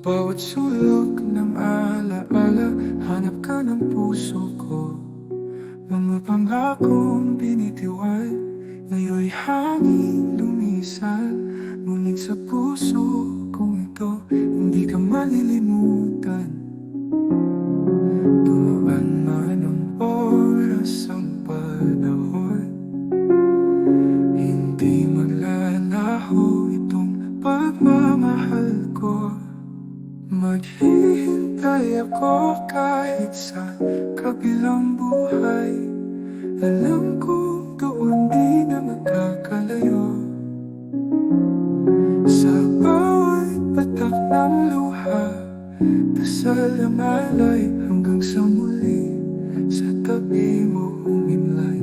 bawat sulok ng alaala, hanap ka ng puso ko. Mga pangakong binitiwan, ngayon'y hangin lumisan. Ngunit sa puso kong ito, hindi ka malilimutan. Tumaan man ang oras, ang panahon, hindi maglalaho itong pagmamahal ko. Maghihintay ako kahit sa kabilang buhay. Alam kong doon di na magkakalayo. Sa bawat patak ng luha, dasal ang alay hanggang sa muli. Sa tabi mo umimlay,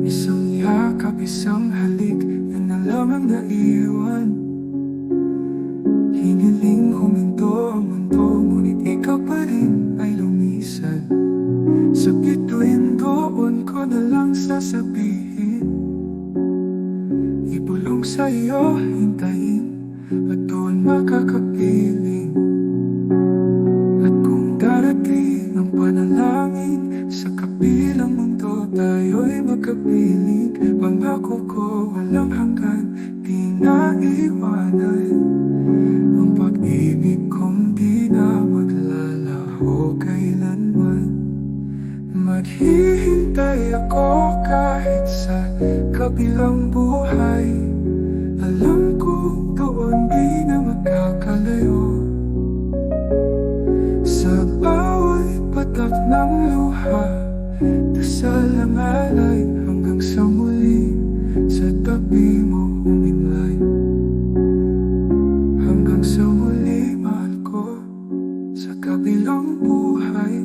isang yakap, isang halik, yun na lamang naiwan. Hiniling huminto ang mundo, ngunit ikaw pa rin ay lumisan. Sa bituin doon ko na lang sasabihin, ibulong sa'yo, hintayin, at doon makakapiling. At kung darating ang panalangin, sa kabilang mundo tayo'y magkapiling. Pangako ko walang hanggan, di naiwanan. Ang pag-ibig kong di na maglalaho kailanman. Maghihintay ako kahit sa kabilang buhay. Alam ko doon di na magkakalayo. Sa bawat patak ng luha, dasal ang alay hanggang sa muli. Sa tabi mo umimlay, hanggang sa muli mahal ko. Sa kabilang buhay,